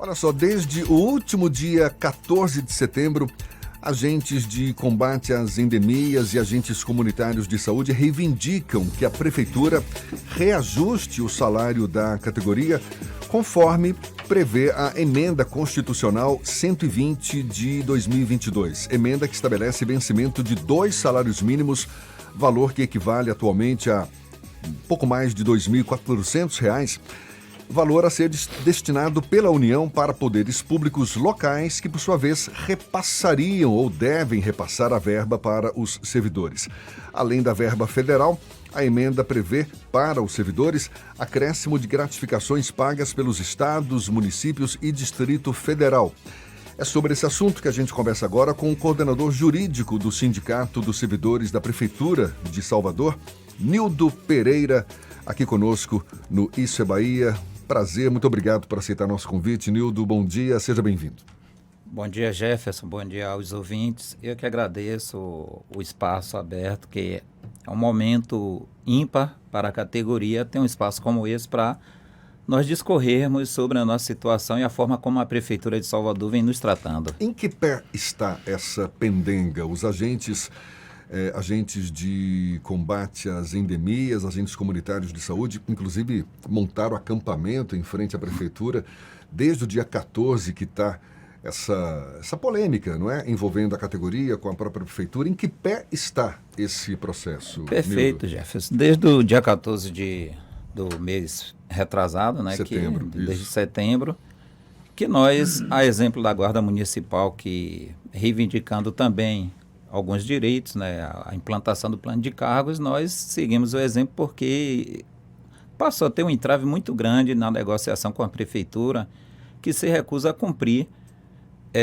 Olha só, desde o último dia 14 de setembro, agentes de combate às endemias e agentes comunitários de saúde reivindicam que a Prefeitura reajuste o salário da categoria conforme prevê a Emenda Constitucional 120 de 2022. Emenda que estabelece vencimento de 2 salários mínimos, valor que equivale atualmente a pouco mais de R$ 2.400, valor a ser destinado pela União para poderes públicos locais que, por sua vez, repassariam ou devem repassar a verba para os servidores. Além da verba federal, a emenda prevê para os servidores acréscimo de gratificações pagas pelos estados, municípios e Distrito Federal. É sobre esse assunto que a gente conversa agora com o coordenador jurídico do Sindicato dos Servidores da Prefeitura de Salvador, Nildo Pereira, aqui conosco no Isso é Bahia. Prazer, muito obrigado por aceitar nosso convite. Nildo, bom dia, seja bem-vindo. Bom dia, Jefferson, bom dia aos ouvintes. Eu que agradeço o espaço aberto, que é um momento ímpar para a categoria, ter um espaço como esse para nós discorrermos sobre a nossa situação e a forma como a Prefeitura de Salvador vem nos tratando. Em que pé está essa pendenga? Os agentes de combate às endemias, agentes comunitários de saúde, inclusive montaram acampamento em frente à Prefeitura desde o dia 14 que está essa polêmica, não é? Envolvendo a categoria com a própria Prefeitura. Em que pé está esse processo? Perfeito, Nildo? Jefferson. Desde o dia 14 do mês retrasado, né? Setembro, Desde setembro, que nós, a exemplo da Guarda Municipal, que reivindicando também alguns direitos, né, a implantação do plano de cargos, nós seguimos o exemplo porque passou a ter um entrave muito grande na negociação com a Prefeitura, que se recusa a cumprir,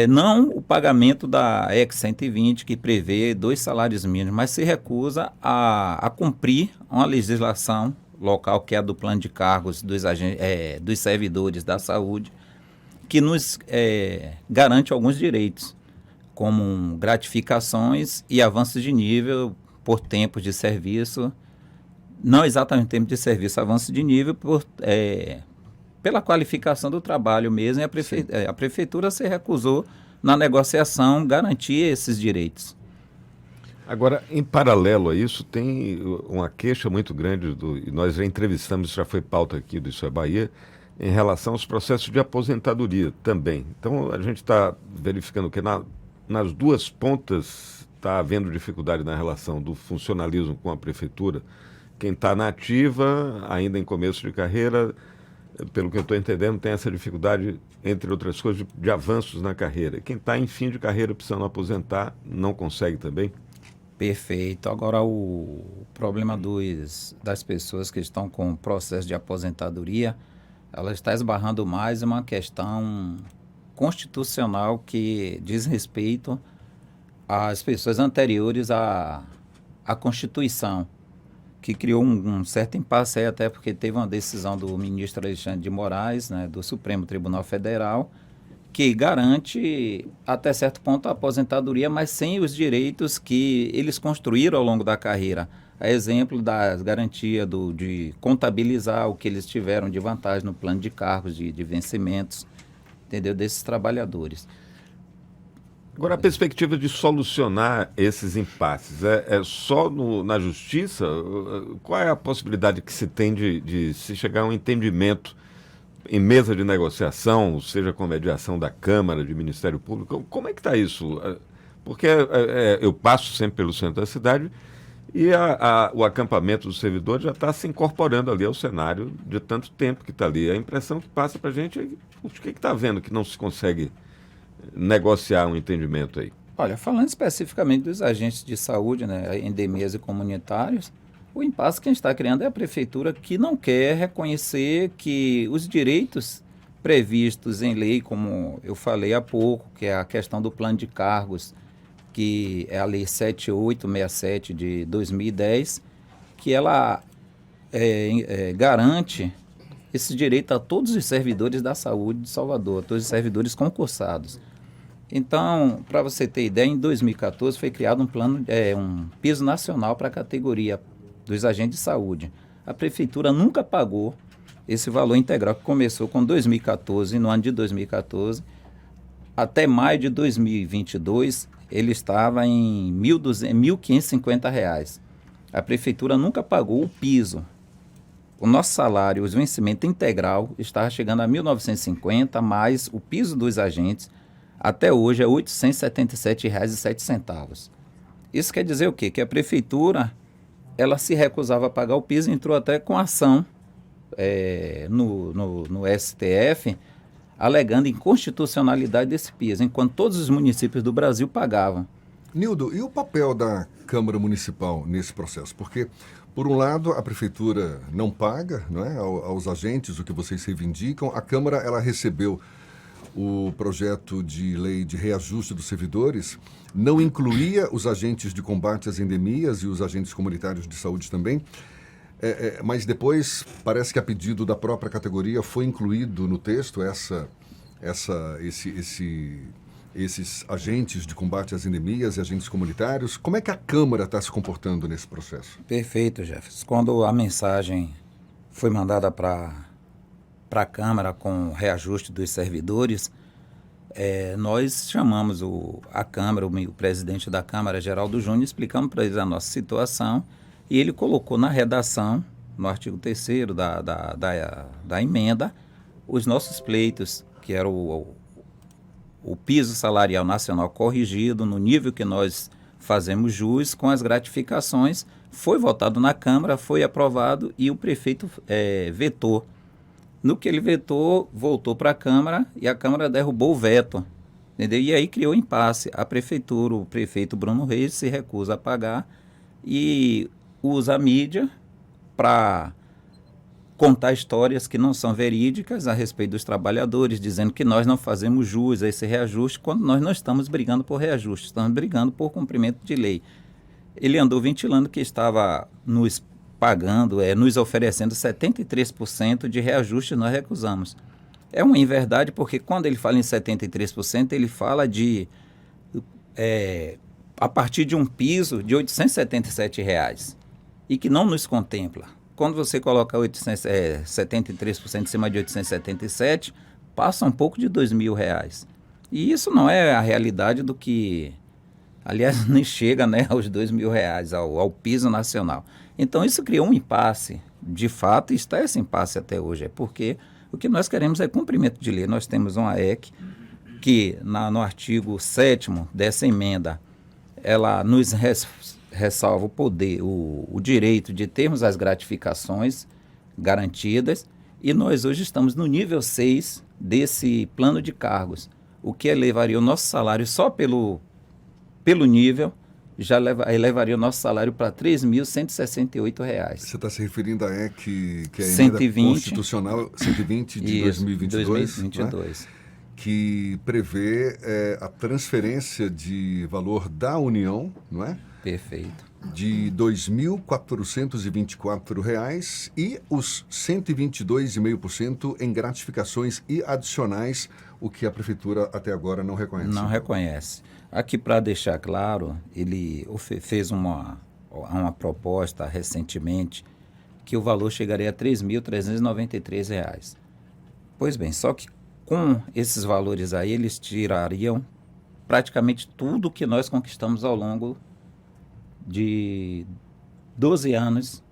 não o pagamento da EC 120, que prevê 2 salários mínimos, mas se recusa a cumprir uma legislação local, que é a do plano de cargos dos servidores da saúde, que nos garante alguns direitos, como gratificações e avanços de nível por tempo de serviço, não exatamente tempo de serviço, avanço de nível pela qualificação do trabalho mesmo, e a Prefeitura se recusou na negociação garantir esses direitos. Agora, em paralelo a isso, tem uma queixa muito grande, e nós já entrevistamos, já foi pauta aqui do Isso é Bahia, em relação aos processos de aposentadoria também. Então, a gente está verificando que nas duas pontas está havendo dificuldade na relação do funcionalismo com a Prefeitura. Quem está na ativa, ainda em começo de carreira, pelo que eu estou entendendo, tem essa dificuldade, entre outras coisas, de avanços na carreira. Quem está em fim de carreira precisando aposentar, não consegue também? Perfeito. Agora, o problema das pessoas que estão com processo de aposentadoria, ela está esbarrando mais em uma questão constitucional que diz respeito às pessoas anteriores à Constituição, que criou um certo impasse aí, até porque teve uma decisão do ministro Alexandre de Moraes, né, do Supremo Tribunal Federal, que garante até certo ponto a aposentadoria, mas sem os direitos que eles construíram ao longo da carreira. A exemplo da garantia de contabilizar o que eles tiveram de vantagem no plano de cargos, de vencimentos, entendeu, desses trabalhadores. Agora, a perspectiva de solucionar esses impasses é só na justiça? Qual é a possibilidade que se tem de se chegar a um entendimento em mesa de negociação, seja com mediação da Câmara, de Ministério Público? Como é que está isso? Porque eu passo sempre pelo centro da cidade e o acampamento dos servidores já está se incorporando ali ao cenário de tanto tempo que está ali. A impressão que passa para a gente é o que está vendo que não se consegue negociar um entendimento aí? Olha, falando especificamente dos agentes de saúde, né, endemias e comunitários, o impasse que a gente está criando é a Prefeitura que não quer reconhecer que os direitos previstos em lei, como eu falei há pouco, que é a questão do plano de cargos, que é a Lei 7867 de 2010, que ela garante esse direito a todos os servidores da saúde de Salvador, a todos os servidores concursados. Então, para você ter ideia, em 2014 foi criado um piso nacional para a categoria dos agentes de saúde. A Prefeitura nunca pagou esse valor integral que começou com 2014, no ano de 2014, até maio de 2022, ele estava em R$ 1.550. A prefeitura nunca pagou o piso. O nosso salário, o vencimento integral, estava chegando a R$ 1.950, mais o piso dos agentes, até hoje é R$ 877,07. Isso quer dizer o quê? Que a prefeitura, ela se recusava a pagar o piso, entrou até com ação no STF, alegando inconstitucionalidade desse piso, enquanto todos os municípios do Brasil pagavam. Nildo, e o papel da Câmara Municipal nesse processo? Porque, por um lado, a Prefeitura não paga, não é, aos agentes o que vocês reivindicam. A Câmara, ela recebeu o projeto de lei de reajuste dos servidores, não incluía os agentes de combate às endemias e os agentes comunitários de saúde também, mas depois parece que a pedido da própria categoria foi incluído no texto esses agentes de combate às endemias e agentes comunitários. Como é que a Câmara está se comportando nesse processo? Perfeito, Jefferson. Quando a mensagem foi mandada para a Câmara com o reajuste dos servidores, nós chamamos a Câmara, o presidente da Câmara, Geraldo Júnior, explicamos para ele a nossa situação e ele colocou na redação, no artigo 3º da emenda, os nossos pleitos, que era o piso salarial nacional corrigido no nível que nós fazemos jus, com as gratificações. Foi votado na Câmara, foi aprovado e o prefeito vetou. No que ele vetou, voltou para a Câmara e a Câmara derrubou o veto. Entendeu? E aí criou impasse. A prefeitura, o prefeito Bruno Reis se recusa a pagar e usa a mídia para contar histórias que não são verídicas a respeito dos trabalhadores, dizendo que nós não fazemos jus a esse reajuste, quando nós não estamos brigando por reajuste, estamos brigando por cumprimento de lei. Ele andou ventilando que estava nos pagando, nos oferecendo 73% de reajuste, nós recusamos. É uma inverdade, porque quando ele fala em 73%, ele fala de a partir de um piso de R$ 877 e que não nos contempla. Quando você coloca 73% em cima de 877, passa um pouco de R$ 2.000. E isso não é a realidade do que, aliás, nem chega, né, aos R$ 2.000, ao piso nacional. Então isso criou um impasse, de fato, e está esse impasse até hoje, porque o que nós queremos é cumprimento de lei. Nós temos uma AEC que, no artigo 7º dessa emenda, ela nos ressalva o poder, o direito de termos as gratificações garantidas, e nós hoje estamos no nível 6 desse plano de cargos, o que elevaria o nosso salário só pelo nível, já elevaria o nosso salário para R$ 3.168. Você está se referindo à EC, que é a emenda 120, constitucional 120 de 2022, né? Que prevê a transferência de valor da União, não é? Perfeito. De R$ 2.424 e os 122,5% em gratificações e adicionais, o que a Prefeitura até agora não reconhece. Não reconhece. Aqui, para deixar claro, ele fez uma proposta recentemente que o valor chegaria a R$ 3.393. Pois bem, só que com esses valores aí, eles tirariam praticamente tudo que nós conquistamos ao longo de 12 anos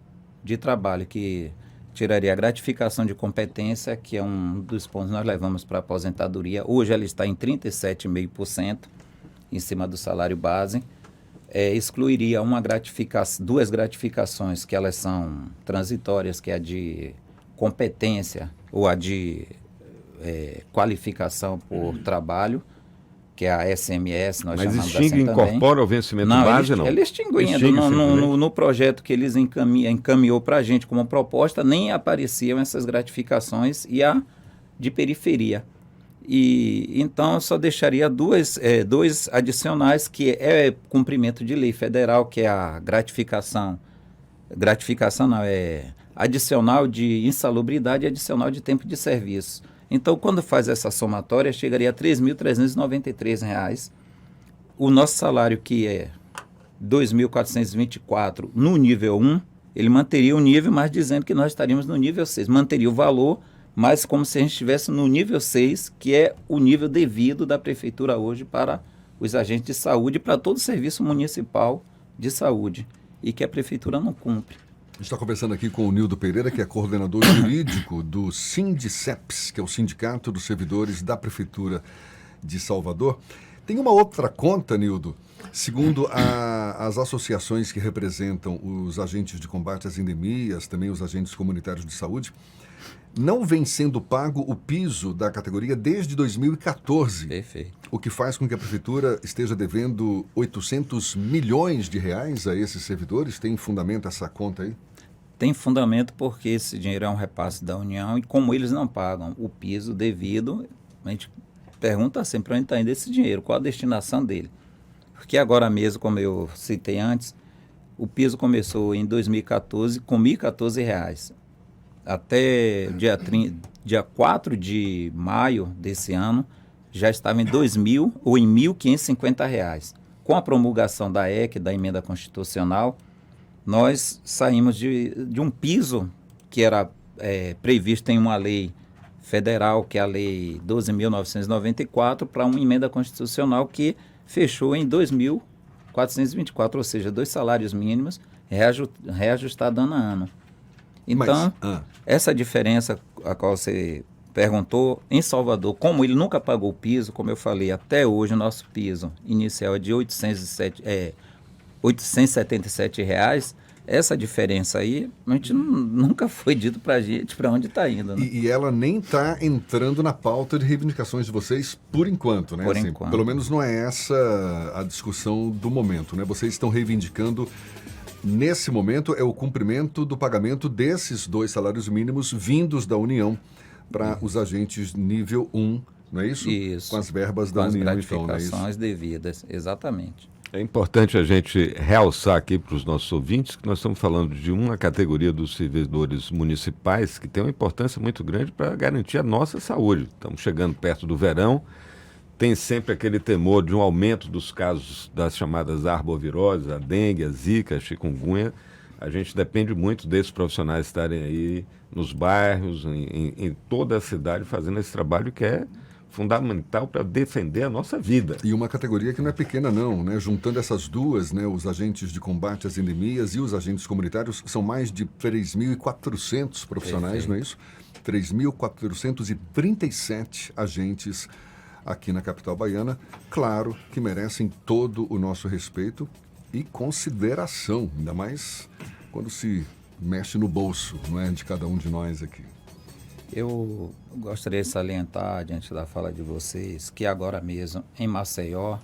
de trabalho, que tiraria a gratificação de competência, que é um dos pontos que nós levamos para a aposentadoria. Hoje ela está em 37,5% em cima do salário base. Excluiria duas gratificações, que elas são transitórias, que é a de competência ou a de qualificação por trabalho, que é a SMS, nós chamamos assim também. Mas extingue e incorpora o vencimento base, não? Ele extinguindo. No projeto que eles encaminhou para a gente como proposta, nem apareciam essas gratificações e a de periferia. E então só deixaria dois adicionais, que é cumprimento de lei federal, que é a gratificação não, adicional de insalubridade e adicional de tempo de serviço. Então, quando faz essa somatória, chegaria a R$ 3.393. O nosso salário, que é R$ 2.424 no nível 1, ele manteria o nível, mas dizendo que nós estaríamos no nível 6. Manteria o valor, mas como se a gente estivesse no nível 6, que é o nível devido da prefeitura hoje para os agentes de saúde, para todo o serviço municipal de saúde, e que a prefeitura não cumpre. A gente está conversando aqui com o Nildo Pereira, que é coordenador jurídico do Sindiceps, que é o Sindicato dos Servidores da Prefeitura de Salvador. Tem uma outra conta, Nildo. Segundo as associações que representam os agentes de combate às endemias, também os agentes comunitários de saúde, não vem sendo pago o piso da categoria desde 2014. Perfeito. O que faz com que a prefeitura esteja devendo 800 milhões de reais a esses servidores. Tem fundamento essa conta aí? Tem fundamento porque esse dinheiro é um repasse da União e como eles não pagam o piso devido, a gente pergunta sempre onde está indo esse dinheiro, qual a destinação dele. Porque agora mesmo, como eu citei antes, o piso começou em 2014 com R$ 1.014. Até dia 4 de maio desse ano, já estava em R$ ou em R$ 1.550. Com a promulgação da EC, da Emenda Constitucional, nós saímos de um piso que era previsto em uma lei federal, que é a Lei 12.994, para uma emenda constitucional que fechou em 2.424, ou seja, 2 salários mínimos reajustados ano a ano. Então, essa diferença a qual você perguntou, em Salvador, como ele nunca pagou o piso, como eu falei, até hoje o nosso piso inicial é de R$ 877, essa diferença aí, a gente nunca foi dito para a gente para onde está indo. Né? E ela nem está entrando na pauta de reivindicações de vocês por enquanto, né? Por assim, enquanto. Pelo menos não é essa a discussão do momento, né? Vocês estão reivindicando, nesse momento, é o cumprimento do pagamento desses 2 salários mínimos vindos da União para os agentes nível 1, não é isso? Isso. Com as verbas com da as União, então, não é gratificações isso? devidas, exatamente. É importante a gente realçar aqui para os nossos ouvintes que nós estamos falando de uma categoria dos servidores municipais que tem uma importância muito grande para garantir a nossa saúde. Estamos chegando perto do verão, tem sempre aquele temor de um aumento dos casos das chamadas arboviroses, a dengue, a zika, a chikungunya. A gente depende muito desses profissionais estarem aí nos bairros, em toda a cidade, fazendo esse trabalho que é fundamental para defender a nossa vida. E uma categoria que não é pequena não, né? Juntando essas duas, né, os agentes de combate às endemias e os agentes comunitários, são mais de 3.400 profissionais, não é isso? 3.437 agentes aqui na capital baiana, claro que merecem todo o nosso respeito e consideração, ainda mais quando se mexe no bolso, não é, de cada um de nós aqui. Eu gostaria de salientar, diante da fala de vocês, que agora mesmo, em Maceió,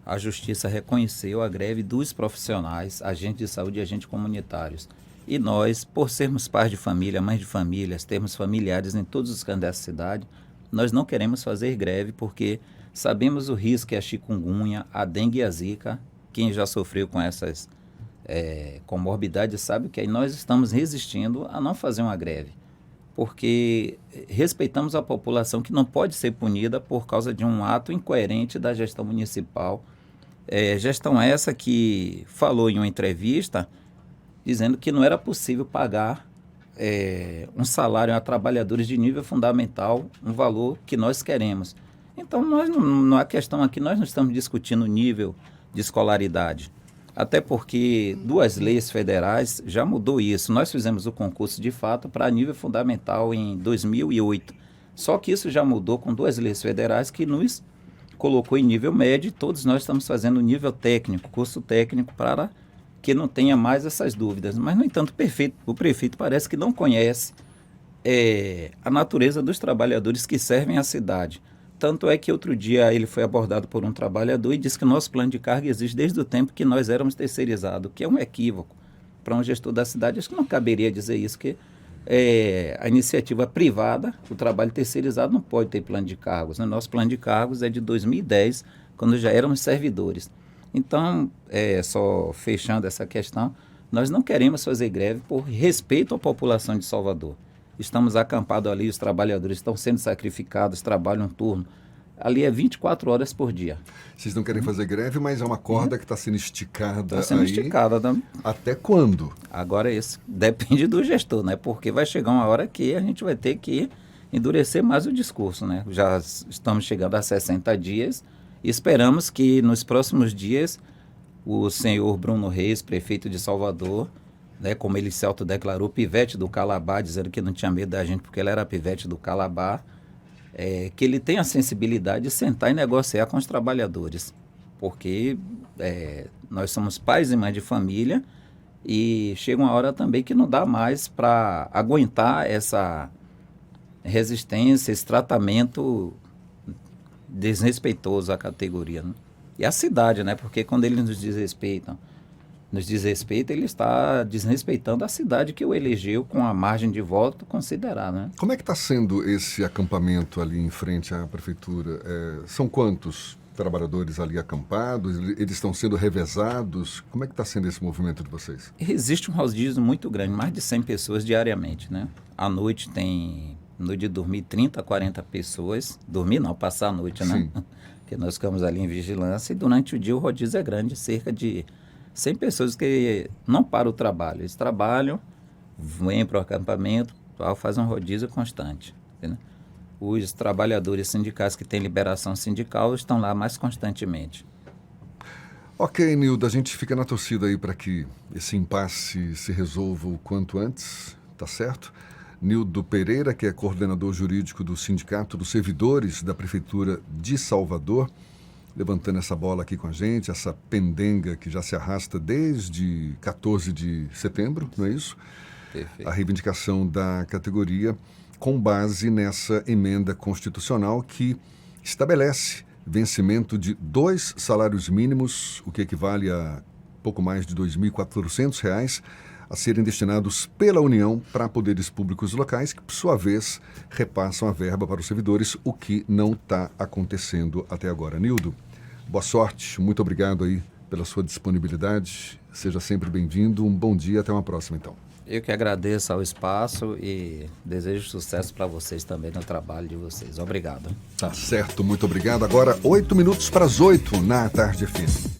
a Justiça reconheceu a greve dos profissionais, agentes de saúde e agentes comunitários. E nós, por sermos pais de família, mães de famílias, termos familiares em todos os cantos dessa cidade, nós não queremos fazer greve porque sabemos o risco que é a chikungunya, a dengue e a zika. Quem já sofreu com essas comorbidades sabe que aí nós estamos resistindo a não fazer uma greve. Porque respeitamos a população que não pode ser punida por causa de um ato incoerente da gestão municipal. Gestão essa que falou em uma entrevista dizendo que não era possível pagar um salário a trabalhadores de nível fundamental, um valor que nós queremos. Então, não há questão aqui, nós não estamos discutindo o nível de escolaridade. Até porque 2 leis federais já mudou isso. Nós fizemos o concurso de fato para nível fundamental em 2008. Só que isso já mudou com 2 leis federais que nos colocou em nível médio e todos nós estamos fazendo nível técnico, curso técnico para que não tenha mais essas dúvidas. Mas, no entanto, o prefeito parece que não conhece a natureza dos trabalhadores que servem à cidade. Tanto é que outro dia ele foi abordado por um trabalhador e disse que o nosso plano de carga existe desde o tempo que nós éramos terceirizados, que é um equívoco para um gestor da cidade. Acho que não caberia dizer isso, que a iniciativa privada, o trabalho terceirizado não pode ter plano de cargos. Né? Nosso plano de cargos é de 2010, quando já éramos servidores. Então, só fechando essa questão, nós não queremos fazer greve por respeito à população de Salvador. Estamos acampados ali, os trabalhadores estão sendo sacrificados, trabalham um turno ali é 24 horas por dia. Vocês não querem fazer greve, mas é uma corda que está sendo esticada Está sendo aí. esticada. Né? Até quando? Agora isso depende do gestor, né? Porque vai chegar uma hora que a gente vai ter que endurecer mais o discurso, né? Já estamos chegando a 60 dias e esperamos que nos próximos dias o senhor Bruno Reis, prefeito de Salvador, né, como ele se autodeclarou pivete do Calabar, dizendo que não tinha medo da gente porque ele era pivete do Calabar, que ele tenha a sensibilidade de sentar e negociar com os trabalhadores, porque nós somos pais e mães de família e chega uma hora também que não dá mais para aguentar essa resistência, esse tratamento desrespeitoso à categoria, né? E à cidade, né? Porque quando eles nos desrespeita, ele está desrespeitando a cidade que o elegeu com a margem de voto considerada, né? Como é que está sendo esse acampamento ali em frente à prefeitura? São quantos trabalhadores ali acampados? Eles estão sendo revezados? Como é que está sendo esse movimento de vocês? Existe um rodízio muito grande, mais de 100 pessoas diariamente, né? À noite tem, no dia de dormir, 30, 40 pessoas. Dormir não, passar a noite, né? Sim. Porque nós ficamos ali em vigilância e durante o dia o rodízio é grande, cerca de 100 pessoas que não param o trabalho. Eles trabalham, vêm para o acampamento, fazem um rodízio constante. Entendeu? Os trabalhadores sindicais que têm liberação sindical estão lá mais constantemente. Ok, Nildo, a gente fica na torcida aí para que esse impasse se resolva o quanto antes, tá certo? Nildo Pereira, que é coordenador jurídico do Sindicato dos Servidores da Prefeitura de Salvador, levantando essa bola aqui com a gente, essa pendenga que já se arrasta desde 14 de setembro, não é isso? Perfeito. A reivindicação da categoria com base nessa emenda constitucional que estabelece vencimento de 2 salários mínimos, o que equivale a pouco mais de R$ 2.400, a serem destinados pela União para poderes públicos locais, que, por sua vez, repassam a verba para os servidores, o que não está acontecendo até agora. Nildo, boa sorte, muito obrigado aí pela sua disponibilidade, seja sempre bem-vindo, um bom dia, até uma próxima então. Eu que agradeço ao espaço e desejo sucesso para vocês também no trabalho de vocês. Obrigado. Tá certo, muito obrigado. Agora, 8 minutos para as 8 na Tarde FM.